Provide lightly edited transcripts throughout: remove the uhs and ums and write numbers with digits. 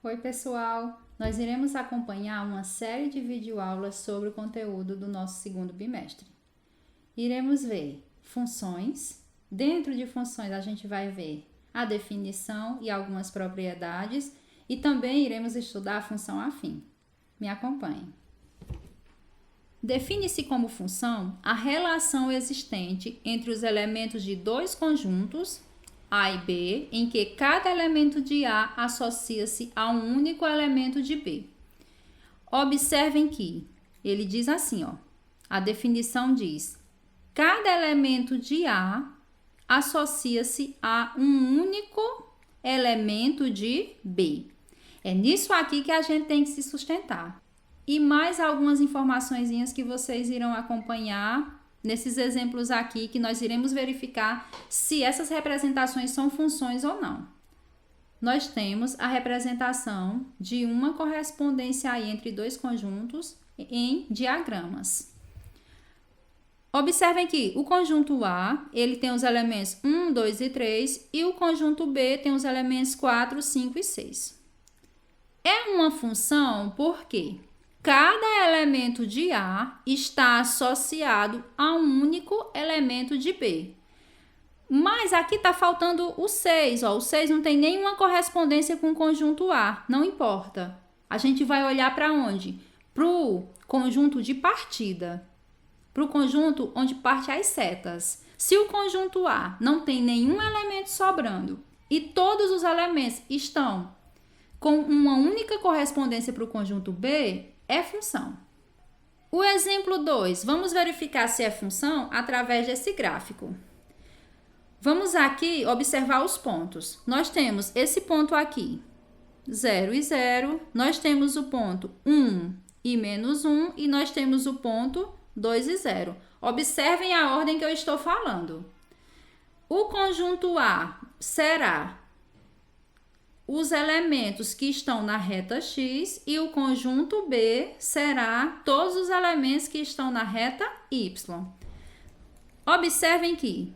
Oi, pessoal! Nós iremos acompanhar uma série de videoaulas sobre o conteúdo do nosso segundo bimestre. Iremos ver funções. Dentro de funções, a gente vai ver a definição e algumas propriedades e também iremos estudar a função afim. Me acompanhem. Define-se como função a relação existente entre os elementos de dois conjuntos A e B, em que cada elemento de A associa-se a um único elemento de B. Observem que ele diz assim, a definição diz: cada elemento de A associa-se a um único elemento de B. É nisso aqui que a gente tem que se sustentar. E mais algumas informaçõezinhas que vocês irão acompanhar nesses exemplos aqui, que nós iremos verificar se essas representações são funções ou não. Nós temos a representação de uma correspondência aí entre dois conjuntos em diagramas. Observem que o conjunto A, ele tem os elementos 1, 2 e 3, e o conjunto B tem os elementos 4, 5 e 6. É uma função porque cada elemento de A está associado a um único elemento de B. Mas aqui está faltando o 6. O 6 não tem nenhuma correspondência com o conjunto A. Não importa. A gente vai olhar para onde? Para o conjunto de partida. Para o conjunto onde parte as setas. Se o conjunto A não tem nenhum elemento sobrando e todos os elementos estão com uma única correspondência para o conjunto B, é função. O exemplo 2, vamos verificar se é função através desse gráfico. Vamos aqui observar os pontos. Nós temos esse ponto aqui, 0 e 0. Nós temos o ponto 1 e menos 1. E nós temos o ponto 2 e 0. Observem a ordem que eu estou falando. O conjunto A será os elementos que estão na reta X e o conjunto B será todos os elementos que estão na reta Y. Observem que,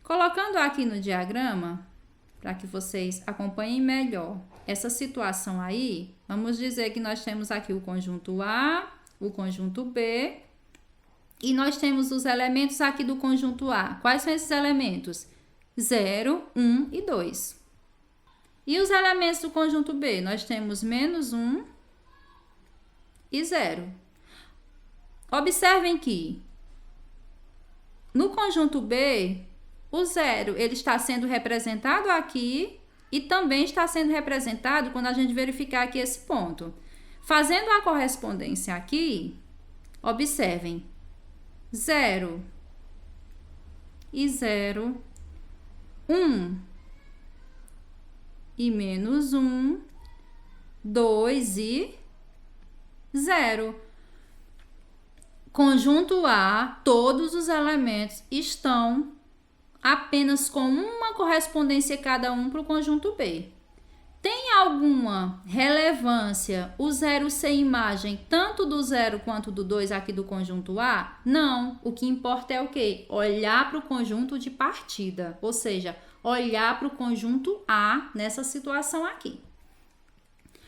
colocando aqui no diagrama, para que vocês acompanhem melhor essa situação aí, vamos dizer que nós temos aqui o conjunto A, o conjunto B, e nós temos os elementos aqui do conjunto A. Quais são esses elementos? 0, 1 e 2. E os elementos do conjunto B? Nós temos menos 1 e 0. Observem que no conjunto B, o 0 ele está sendo representado aqui e também está sendo representado quando a gente verificar aqui esse ponto. Fazendo a correspondência aqui, observem, 0 e 0, 1 e menos 1, 2 e 0. Conjunto A, todos os elementos estão apenas com uma correspondência cada um para o conjunto B. Tem alguma relevância o 0 ser imagem tanto do 0 quanto do 2 aqui do conjunto A? Não. O que importa é o quê? Olhar para o conjunto de partida, ou seja, olhar para o conjunto A nessa situação aqui.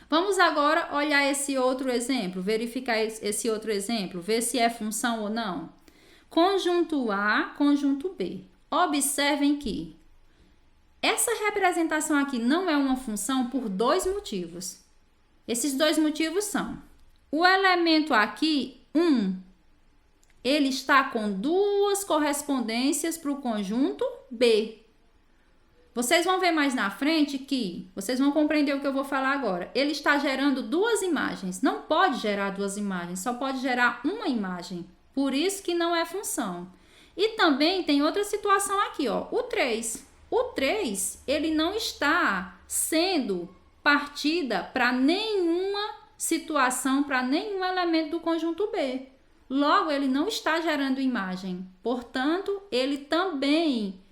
Vamos agora olhar esse outro exemplo, verificar esse outro exemplo, ver se é função ou não. Conjunto A, conjunto B. Observem que essa representação aqui não é uma função por dois motivos. Esses dois motivos são: o elemento aqui, 1, ele está com duas correspondências para o conjunto B. Vocês vão ver mais na frente que, vocês vão compreender o que eu vou falar agora. Ele está gerando duas imagens. Não pode gerar duas imagens, só pode gerar uma imagem. Por isso que não é função. E também tem outra situação aqui, o 3. O 3, ele não está sendo partida para nenhuma situação, para nenhum elemento do conjunto B. Logo, ele não está gerando imagem. Portanto, ele também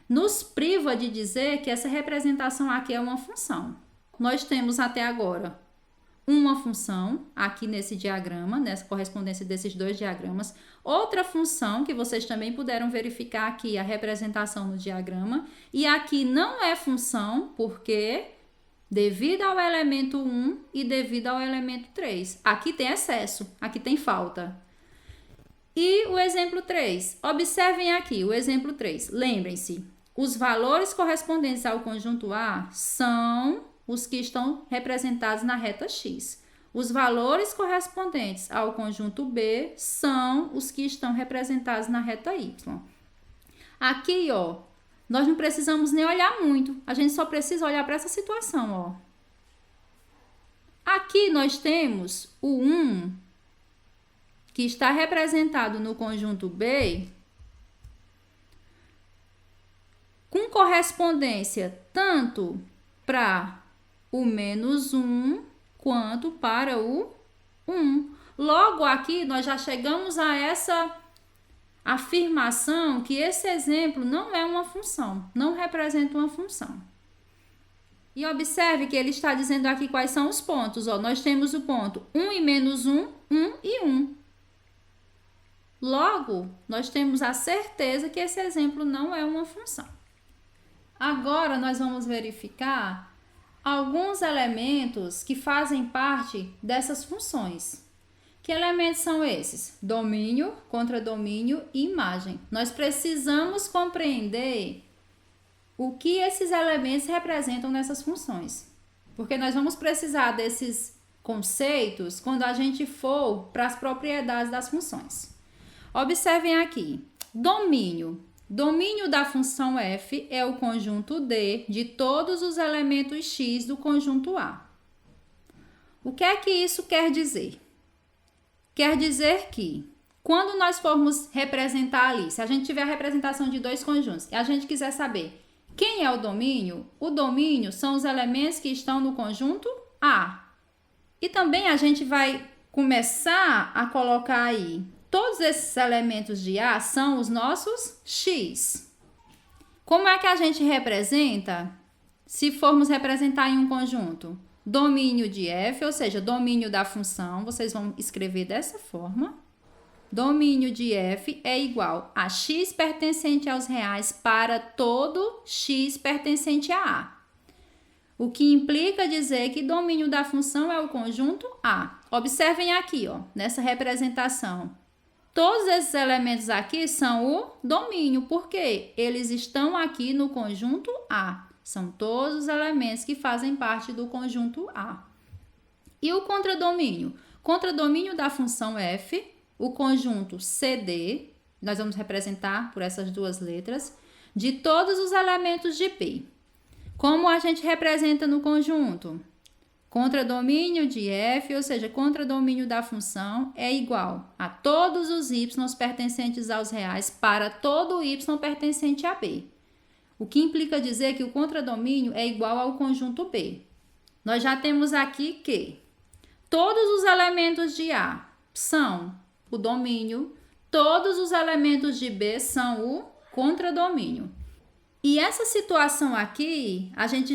nos priva de dizer que essa representação aqui é uma função. Nós temos até agora uma função aqui nesse diagrama, nessa correspondência desses dois diagramas. Outra função que vocês também puderam verificar aqui, a representação no diagrama. E aqui não é função, porque devido ao elemento 1 e devido ao elemento 3. Aqui tem excesso, aqui tem falta. E o exemplo 3. Observem aqui o exemplo 3. Lembrem-se, os valores correspondentes ao conjunto A são os que estão representados na reta X. Os valores correspondentes ao conjunto B são os que estão representados na reta Y. Aqui, ó, nós não precisamos nem olhar muito. A gente só precisa olhar para essa situação, ó. Aqui nós temos o 1, que está representado no conjunto B, com correspondência tanto para o menos 1 quanto para o 1. Logo aqui, nós já chegamos a essa afirmação que esse exemplo não é uma função, não representa uma função. E observe que ele está dizendo aqui quais são os pontos. Ó, nós temos o ponto 1 e menos 1, 1 e 1. Logo, nós temos a certeza que esse exemplo não é uma função. Agora, nós vamos verificar alguns elementos que fazem parte dessas funções. Que elementos são esses? Domínio, contradomínio e imagem. Nós precisamos compreender o que esses elementos representam nessas funções. Porque nós vamos precisar desses conceitos quando a gente for para as propriedades das funções. Observem aqui. Domínio. Domínio da função f é o conjunto D de todos os elementos x do conjunto A. O que é que isso quer dizer? Quer dizer que, quando nós formos representar ali, se a gente tiver a representação de dois conjuntos e a gente quiser saber quem é o domínio são os elementos que estão no conjunto A. E também a gente vai começar a colocar aí, todos esses elementos de A são os nossos x. Como é que a gente representa, se formos representar em um conjunto? Domínio de f, ou seja, domínio da função, vocês vão escrever dessa forma. Domínio de f é igual a x pertencente aos reais para todo x pertencente a A. O que implica dizer que domínio da função é o conjunto A. Observem aqui, ó, nessa representação. Todos esses elementos aqui são o domínio, porque eles estão aqui no conjunto A. São todos os elementos que fazem parte do conjunto A. E o contradomínio? Contradomínio da função f, o conjunto CD, nós vamos representar por essas duas letras, de todos os elementos de P. Como a gente representa no conjunto? Contradomínio de f, ou seja, contradomínio da função, é igual a todos os y pertencentes aos reais para todo y pertencente a B. O que implica dizer que o contradomínio é igual ao conjunto B. Nós já temos aqui que todos os elementos de A são o domínio, todos os elementos de B são o contradomínio. E essa situação aqui, a gente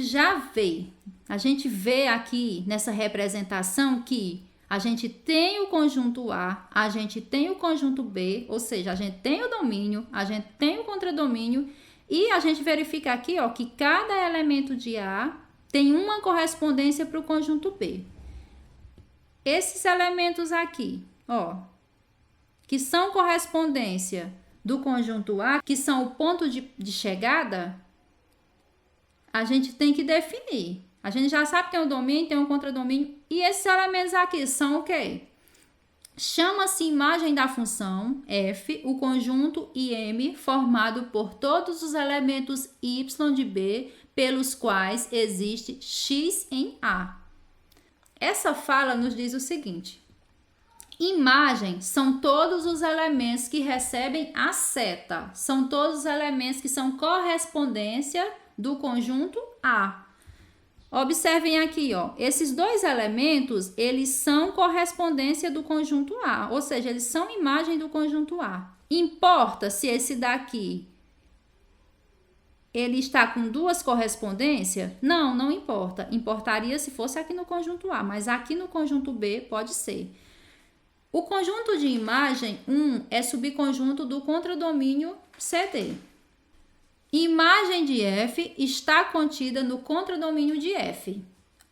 vê aqui nessa representação que a gente tem o conjunto A, a gente tem o conjunto B, ou seja, a gente tem o domínio, a gente tem o contradomínio, e a gente verifica aqui, ó, que cada elemento de A tem uma correspondência para o conjunto B. Esses elementos aqui, ó, que são correspondência do conjunto A, que são o ponto de chegada, a gente tem que definir. A gente já sabe que tem o domínio, tem o contradomínio, e esses elementos aqui são o quê? Chama-se imagem da função f, o conjunto IM formado por todos os elementos y de B pelos quais existe x em A. Essa fala nos diz o seguinte: imagem são todos os elementos que recebem a seta, são todos os elementos que são correspondência do conjunto A. Observem aqui, ó, esses dois elementos, eles são correspondência do conjunto A, ou seja, eles são imagem do conjunto A. Importa se esse daqui, ele está com duas correspondências? Não, não importa. Importaria se fosse aqui no conjunto A, mas aqui no conjunto B pode ser. O conjunto de imagem 1 é subconjunto do contradomínio CD. Imagem de F está contida no contradomínio de F.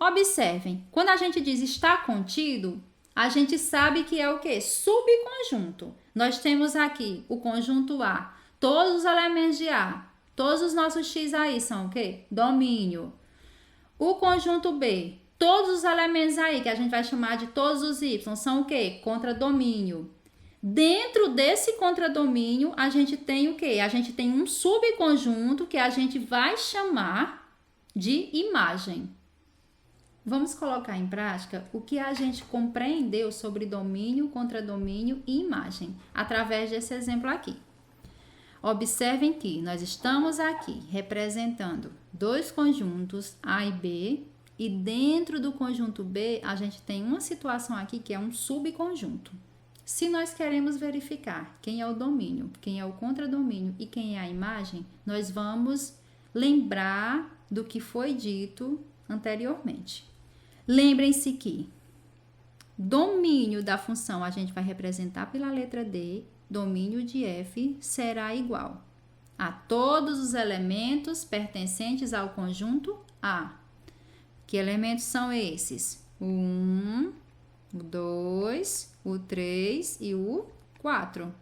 Observem, quando a gente diz está contido, a gente sabe que é o quê? Subconjunto. Nós temos aqui o conjunto A, todos os elementos de A, todos os nossos X aí são o quê? Domínio. O conjunto B, todos os elementos aí, que a gente vai chamar de todos os Y, são o quê? Contradomínio. Dentro desse contradomínio, a gente tem o quê? A gente tem um subconjunto que a gente vai chamar de imagem. Vamos colocar em prática o que a gente compreendeu sobre domínio, contradomínio e imagem, através desse exemplo aqui. Observem que nós estamos aqui representando dois conjuntos A e B, e dentro do conjunto B, a gente tem uma situação aqui que é um subconjunto. Se nós queremos verificar quem é o domínio, quem é o contradomínio e quem é a imagem, nós vamos lembrar do que foi dito anteriormente. Lembrem-se que domínio da função a gente vai representar pela letra D, domínio de f será igual a todos os elementos pertencentes ao conjunto A. Que elementos são esses? O 1, o 2, o 3 e o 4.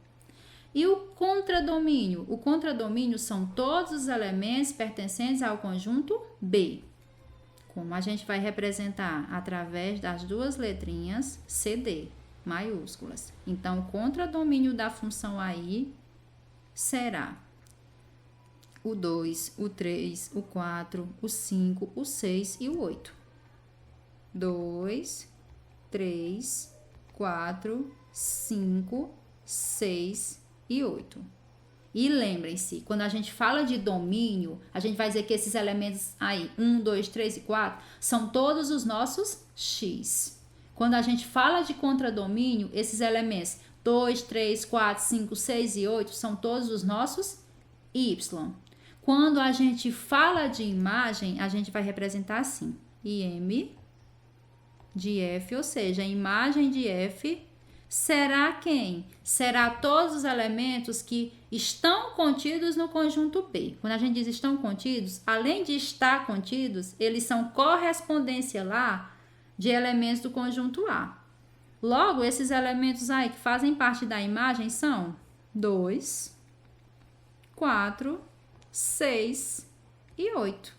E o contradomínio? O contradomínio são todos os elementos pertencentes ao conjunto B. Como a gente vai representar? Através das duas letrinhas CD, maiúsculas. Então, o contradomínio da função aí será o 2, o 3, o 4, o 5, o 6 e o 8. 2, 3, 4, 5, 6 e 8. E lembrem-se, quando a gente fala de domínio, a gente vai dizer que esses elementos aí, 1, 2, 3 e 4, são todos os nossos X. Quando a gente fala de contradomínio, esses elementos 2, 3, 4, 5, 6 e 8 são todos os nossos Y. Quando a gente fala de imagem, a gente vai representar assim, IM de F, ou seja, a imagem de F será quem? Será todos os elementos que estão contidos no conjunto B. Quando a gente diz estão contidos, além de estar contidos, eles são correspondência lá de elementos do conjunto A. Logo, esses elementos aí que fazem parte da imagem são 2, 4, 6 e 8.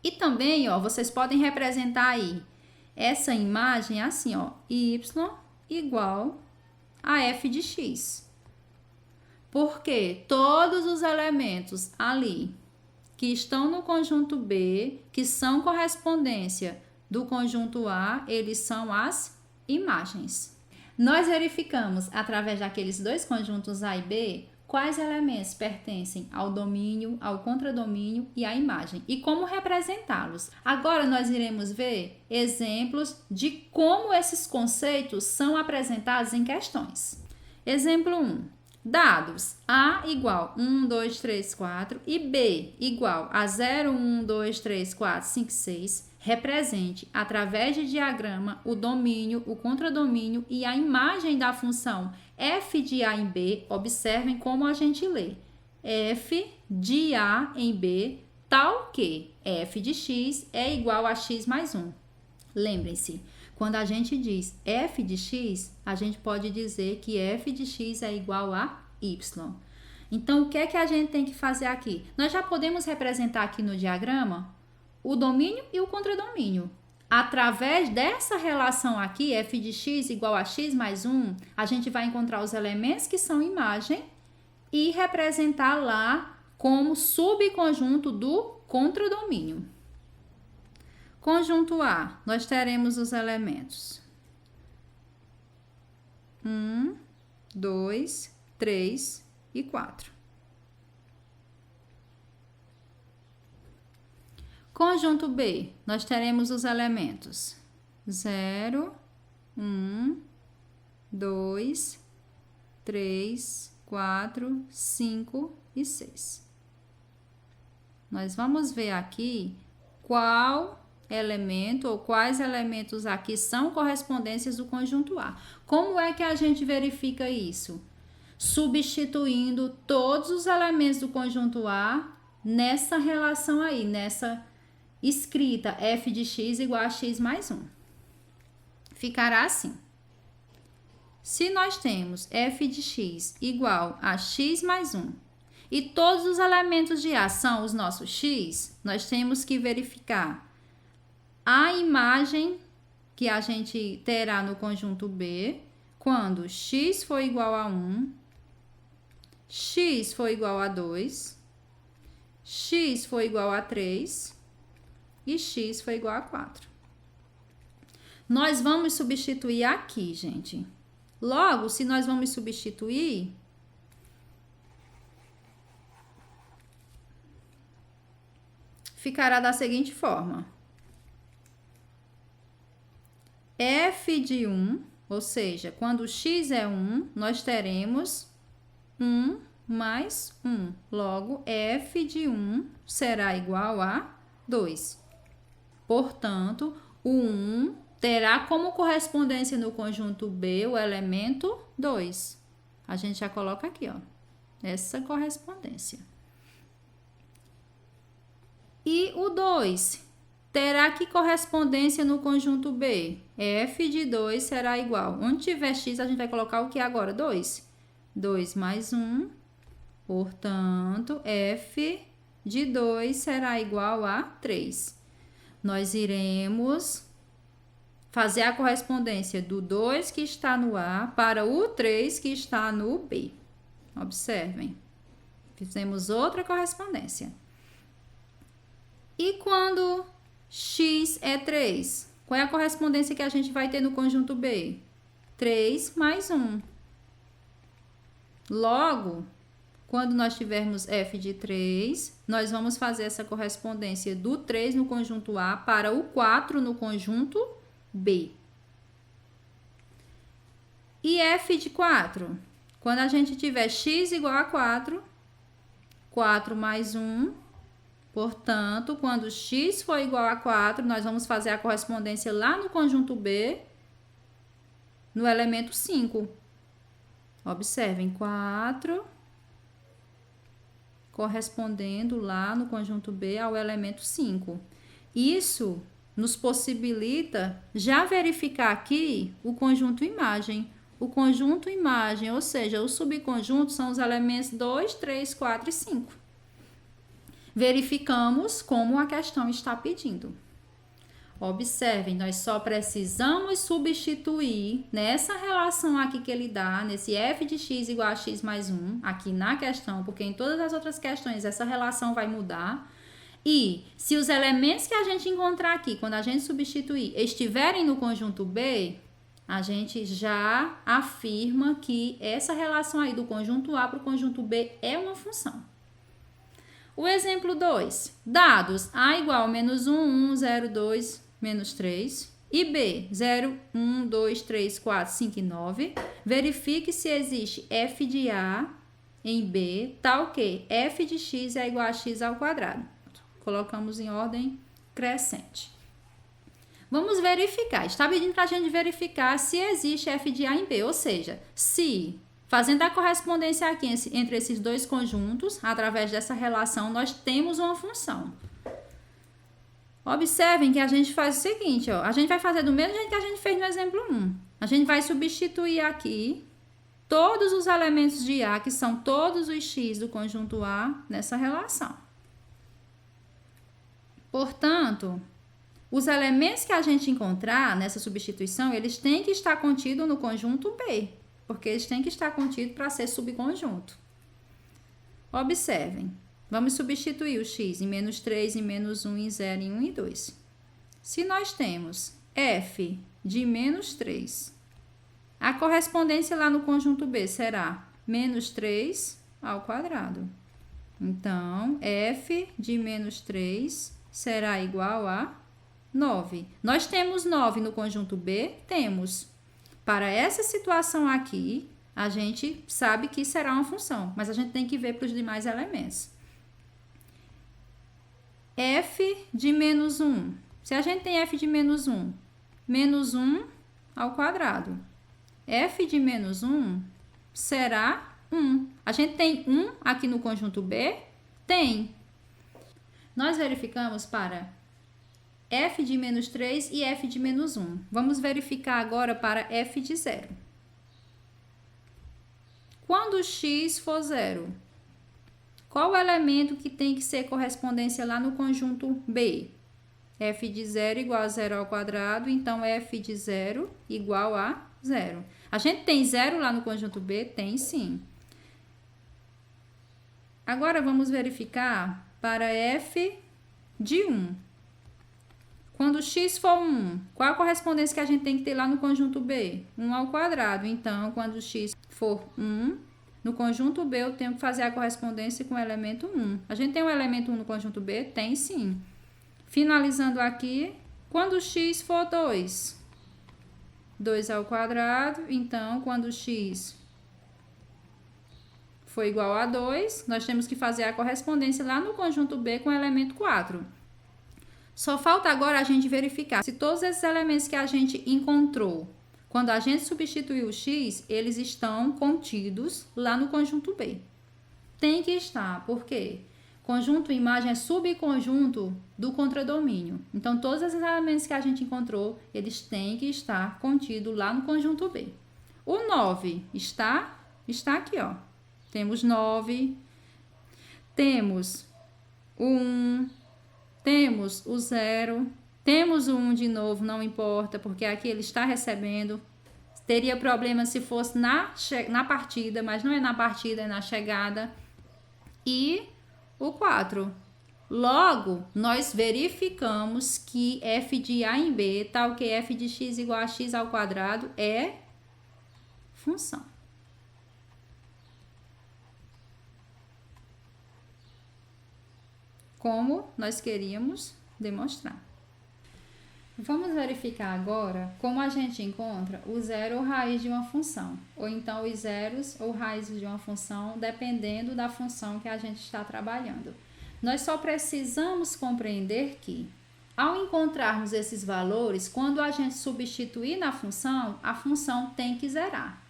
E também, ó, vocês podem representar aí essa imagem assim, ó, Y igual a f de x. Porque todos os elementos ali que estão no conjunto B, que são correspondência do conjunto A, eles são as imagens. Nós verificamos, através daqueles dois conjuntos A e B, quais elementos pertencem ao domínio, ao contradomínio e à imagem e como representá-los. Agora nós iremos ver exemplos de como esses conceitos são apresentados em questões. Exemplo 1. Dados A igual 1, 2, 3, 4 e B igual a 0, 1, 2, 3, 4, 5, 6, represente, através de diagrama, o domínio, o contradomínio e a imagem da função f de A em B. Observem como a gente lê. F de A em B, tal que f de x é igual a x mais 1. Lembrem-se, quando a gente diz f de x, a gente pode dizer que f de x é igual a y. Então, o que é que a gente tem que fazer aqui? Nós já podemos representar aqui no diagrama o domínio e o contradomínio. Através dessa relação aqui, f de x igual a x mais 1, a gente vai encontrar os elementos que são imagem e representar lá como subconjunto do contradomínio. Conjunto A, nós teremos os elementos 1, 2, 3 e 4. Conjunto B, nós teremos os elementos 0, 1, 2, 3, 4, 5 e 6. Nós vamos ver aqui qual elemento ou quais elementos aqui são correspondências do conjunto A. Como é que a gente verifica isso? Substituindo todos os elementos do conjunto A nessa relação aí, nessa escrita f de x igual a x mais 1. Ficará assim. Se nós temos f de x igual a x mais 1 e todos os elementos de A são os nossos x, nós temos que verificar a imagem que a gente terá no conjunto B quando x for igual a 1, x for igual a 2, x for igual a 3 e x for igual a 4. Nós vamos substituir aqui, gente. Logo, se nós vamos substituir, ficará da seguinte forma. F de 1, ou seja, quando x é 1, nós teremos 1 mais 1. Logo, f de 1 será igual a 2. Portanto, o 1 terá como correspondência no conjunto B o elemento 2. A gente já coloca aqui, ó, essa correspondência. E o 2 terá que correspondência no conjunto B? F de 2 será igual. Onde tiver x, a gente vai colocar o que agora? 2. 2 mais 1. Portanto, f de 2 será igual a 3. Nós iremos fazer a correspondência do 2 que está no A para o 3 que está no B. Observem. Fizemos outra correspondência. E quando x é 3, qual é a correspondência que a gente vai ter no conjunto B? 3 mais 1. Logo, quando nós tivermos f de 3, nós vamos fazer essa correspondência do 3 no conjunto A para o 4 no conjunto B. E f de 4? Quando a gente tiver x igual a 4, 4 mais 1, portanto, quando x for igual a 4, nós vamos fazer a correspondência lá no conjunto B, no elemento 5. Observem, 4 correspondendo lá no conjunto B ao elemento 5. Isso nos possibilita já verificar aqui o conjunto imagem. O conjunto imagem, ou seja, os subconjuntos são os elementos 2, 3, 4 e 5. Verificamos como a questão está pedindo. Observem, nós só precisamos substituir nessa relação aqui que ele dá, nesse f de x igual a x mais 1, aqui na questão, porque em todas as outras questões essa relação vai mudar. E se os elementos que a gente encontrar aqui, quando a gente substituir, estiverem no conjunto B, a gente já afirma que essa relação aí do conjunto A para o conjunto B é uma função. O exemplo 2. Dados A igual a menos 1, 1, 0, 2, menos 3. E B, 0, 1, 2, 3, 4, 5 e 9. Verifique se existe f de A em B, tal que f de x é igual a x ao quadrado. Colocamos em ordem crescente. Vamos verificar. Está pedindo para a gente verificar se existe f de A em B, ou seja, se, fazendo a correspondência aqui entre esses dois conjuntos, através dessa relação, nós temos uma função. Observem que a gente faz o seguinte, ó, a gente vai fazer do mesmo jeito que a gente fez no exemplo 1. A gente vai substituir aqui todos os elementos de A, que são todos os x do conjunto A, nessa relação. Portanto, os elementos que a gente encontrar nessa substituição, eles têm que estar contidos no conjunto B, porque eles têm que estar contidos para ser subconjunto. Observem, vamos substituir o x em menos 3, em menos 1, em 0, em 1 e 2. Se nós temos f de menos 3, a correspondência lá no conjunto B será menos 3 ao quadrado. Então, f de menos 3 será igual a 9. Nós temos 9 no conjunto B? Temos. Para essa situação aqui, a gente sabe que será uma função, mas a gente tem que ver para os demais elementos. F de menos 1. Se a gente tem f de menos 1, menos 1 ao quadrado. F de menos 1 será 1. A gente tem 1 aqui no conjunto B? Tem. Nós verificamos para f de menos 3 e f de menos 1. Vamos verificar agora para f de 0. Quando x for 0, qual o elemento que tem que ser correspondência lá no conjunto B? F de 0 igual a 0 ao quadrado, então f de 0 igual a 0. A gente tem 0 lá no conjunto B? Tem sim. Agora vamos verificar para f de 1. Quando x for 1, qual a correspondência que a gente tem que ter lá no conjunto B? 1 ao quadrado. Então, quando x for 1, no conjunto B eu tenho que fazer a correspondência com o elemento 1. A gente tem um elemento 1 no conjunto B? Tem sim. Finalizando aqui, quando x for 2, 2 ao quadrado. Então, quando x for igual a 2, nós temos que fazer a correspondência lá no conjunto B com o elemento 4. Só falta agora a gente verificar se todos esses elementos que a gente encontrou, quando a gente substituiu o x, eles estão contidos lá no conjunto B. Tem que estar, por quê? Conjunto imagem é subconjunto do contradomínio. Então, todos esses elementos que a gente encontrou, eles têm que estar contidos lá no conjunto B. O 9 está aqui, ó. Temos 9, temos o 1, temos o 0, temos o 1 de novo, não importa, porque aqui ele está recebendo. Teria problema se fosse na partida, mas não é na partida, é na chegada. E o 4. Logo, nós verificamos que f de a em b, tal que f de x igual a x ao quadrado, é função. Como nós queríamos demonstrar. Vamos verificar agora como a gente encontra o zero ou raiz de uma função, ou então os zeros ou raízes de uma função, dependendo da função que a gente está trabalhando. Nós só precisamos compreender que, ao encontrarmos esses valores, quando a gente substituir na função, a função tem que zerar.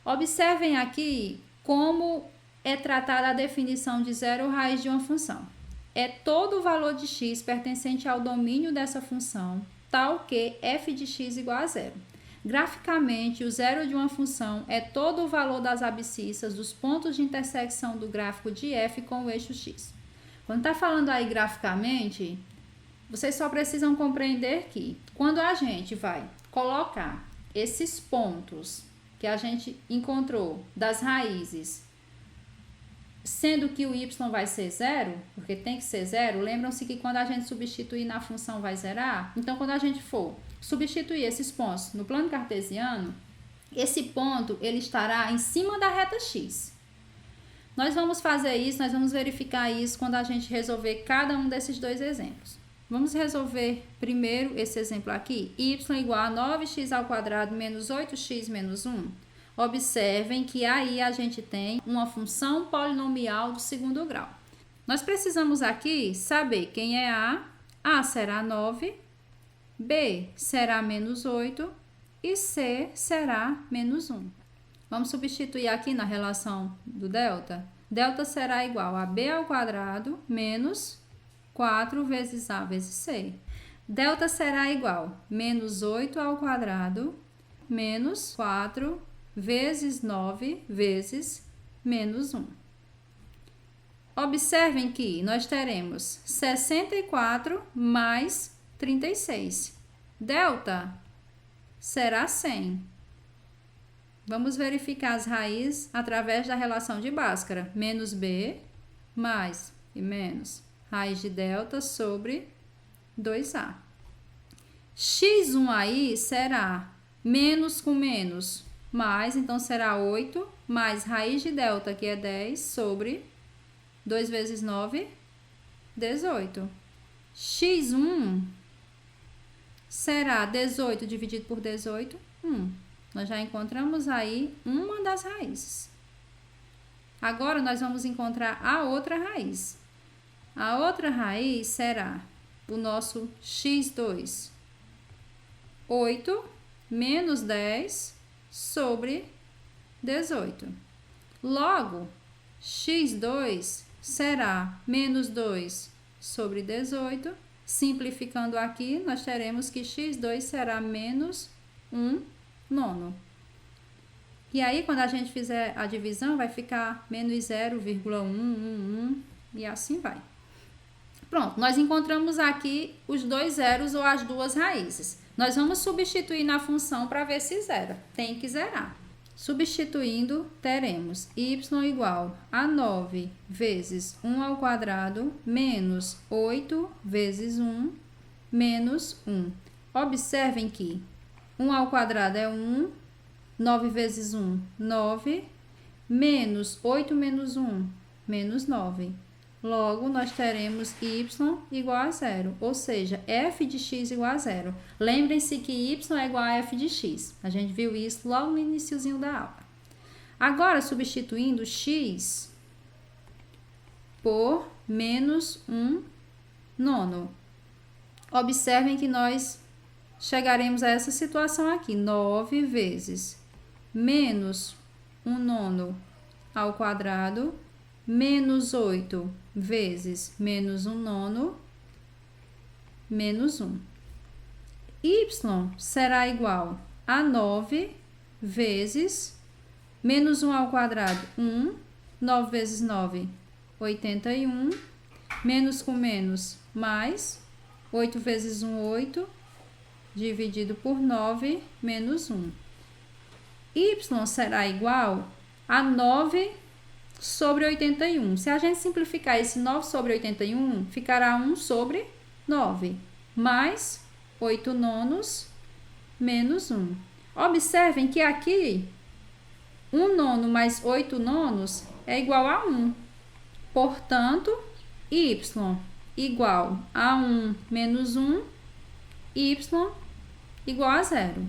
Observem aqui como é tratada a definição de zero ou raiz de uma função. É todo o valor de x pertencente ao domínio dessa função, tal que f de x igual a zero. Graficamente, o zero de uma função é todo o valor das abscissas dos pontos de intersecção do gráfico de f com o eixo x. Quando está falando aí graficamente, vocês só precisam compreender que quando a gente vai colocar esses pontos que a gente encontrou das raízes, sendo que o y vai ser zero, porque tem que ser zero, lembram-se que quando a gente substituir na função vai zerar? Então, quando a gente for substituir esses pontos no plano cartesiano, esse ponto ele estará em cima da reta x. Nós vamos fazer isso, nós vamos verificar isso quando a gente resolver cada um desses dois exemplos. Vamos resolver primeiro esse exemplo aqui, y igual a 9x ao quadrado menos 8x menos 1. Observem que aí a gente tem uma função polinomial do segundo grau. Nós precisamos aqui saber quem é A. A será 9, B será menos 8 e C será menos 1. Vamos substituir aqui na relação do delta. Delta será igual a B ao quadrado menos 4 vezes A vezes C. Delta será igual a menos 8 ao quadrado menos 4 vezes 9 vezes menos 1. Observem que nós teremos 64 mais 36. Delta será 100. Vamos verificar as raízes através da relação de Bhaskara. Menos b mais e menos raiz de delta sobre 2a. x1 aí será menos com menos mais, então será 8, mais raiz de delta, que é 10, sobre 2 vezes 9, 18. x1 será 18 dividido por 18, 1. Nós já encontramos aí uma das raízes. Agora, nós vamos encontrar a outra raiz. A outra raiz será o nosso x2, 8 menos 10 sobre 18. Logo, x2 será menos 2 sobre 18 Simplificando aqui, nós teremos que x2 será menos 1 nono. E aí, quando a gente fizer a divisão, vai ficar menos 0,111 e assim vai. Pronto, nós encontramos aqui os dois zeros ou as duas raízes. Nós vamos substituir na função para ver se zera. Tem que zerar. Substituindo, teremos y igual a 9 vezes 1 ao quadrado menos 8 vezes 1 menos 1. Observem que 1 ao quadrado é 1, 9 vezes 1, 9, menos 8 menos 1, menos 9. Logo, nós teremos y igual a zero, ou seja, f de x igual a zero. Lembrem-se que y é igual a f de x. A gente viu isso logo no iniciozinho da aula. Agora, substituindo x por menos 1 nono. Observem que nós chegaremos a essa situação aqui. 9 vezes menos 1 nono ao quadrado menos 8 vezes menos 1 nono, menos 1. Y será igual a 9 vezes menos 1 ao quadrado, 1. 9 vezes 9, 81. Menos com menos, mais. 8 vezes 1, 8. Dividido por 9, menos 1. Y será igual a 9 sobre 81. Se a gente simplificar esse 9 sobre 81, ficará 1 sobre 9, mais 8 nonos, menos 1. Observem que aqui, 1 nono mais 8 nonos é igual a 1. Portanto, y igual a 1 menos 1, y igual a 0.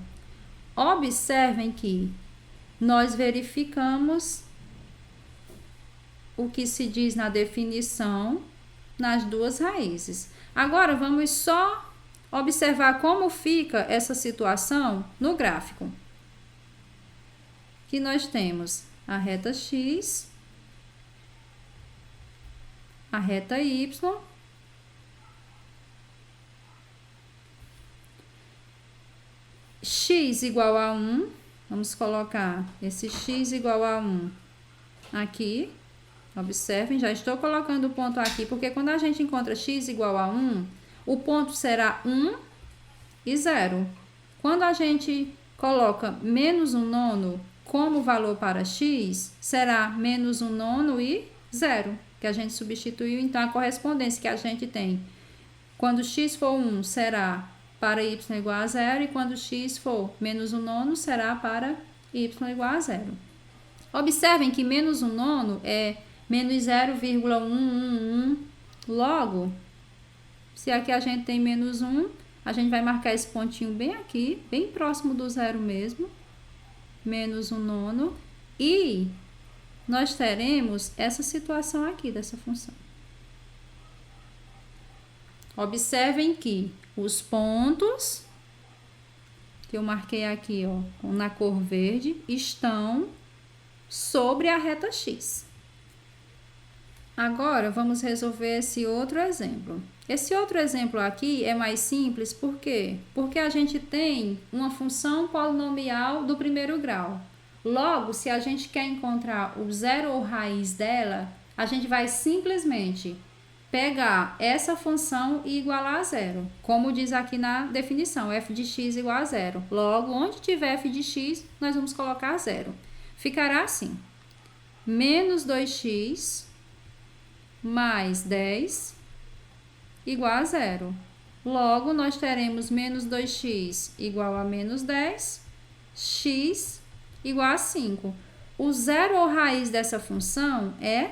Observem que nós verificamos o que se diz na definição nas duas raízes. Agora, vamos só observar como fica essa situação no gráfico. Que nós temos a reta x, a reta y, x igual a 1, vamos colocar esse x igual a 1 aqui. Observem, já estou colocando o ponto aqui, porque quando a gente encontra x igual a 1, o ponto será 1 e 0. Quando a gente coloca menos 1 nono como valor para x, será menos 1 nono e 0, que a gente substituiu. Então, a correspondência que a gente tem, quando x for 1, será para y igual a 0, e quando x for menos 1 nono, será para y igual a 0. Observem que menos 1 nono é menos 0,111. Logo, se aqui a gente tem menos 1, a gente vai marcar esse pontinho bem aqui, bem próximo do zero mesmo, menos 1 nono, e nós teremos essa situação aqui dessa função. Observem que os pontos que eu marquei aqui, ó, na cor verde, estão sobre a reta x. Agora, vamos resolver esse outro exemplo. Esse outro exemplo aqui é mais simples, por quê? Porque a gente tem uma função polinomial do primeiro grau. Logo, se a gente quer encontrar o zero ou raiz dela, a gente vai simplesmente pegar essa função e igualar a zero. Como diz aqui na definição, f de x igual a zero. Logo, onde tiver f de x, nós vamos colocar zero. Ficará assim, menos 2x mais 10 igual a zero. Logo, nós teremos menos 2x igual a menos 10, x igual a 5. O zero ou raiz dessa função é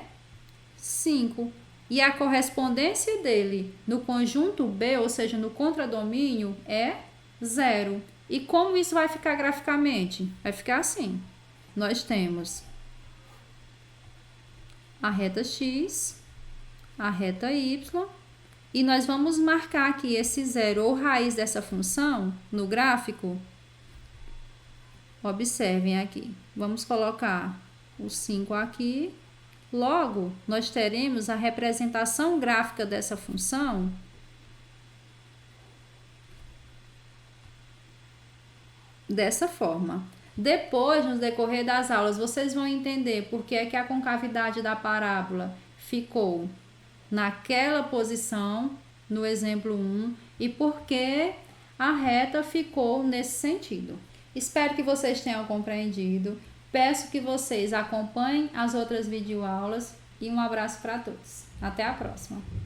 5. E a correspondência dele no conjunto B, ou seja, no contradomínio, é 0. E como isso vai ficar graficamente? Vai ficar assim. Nós temos a reta x, a reta y, e nós vamos marcar aqui esse zero ou raiz dessa função no gráfico. Observem aqui. Vamos colocar o 5 aqui. Logo, nós teremos a representação gráfica dessa função dessa forma. Depois, no decorrer das aulas, vocês vão entender por que é que a concavidade da parábola ficou naquela posição, no exemplo 1, e por que a reta ficou nesse sentido. Espero que vocês tenham compreendido. Peço que vocês acompanhem as outras videoaulas e um abraço para todos. Até a próxima!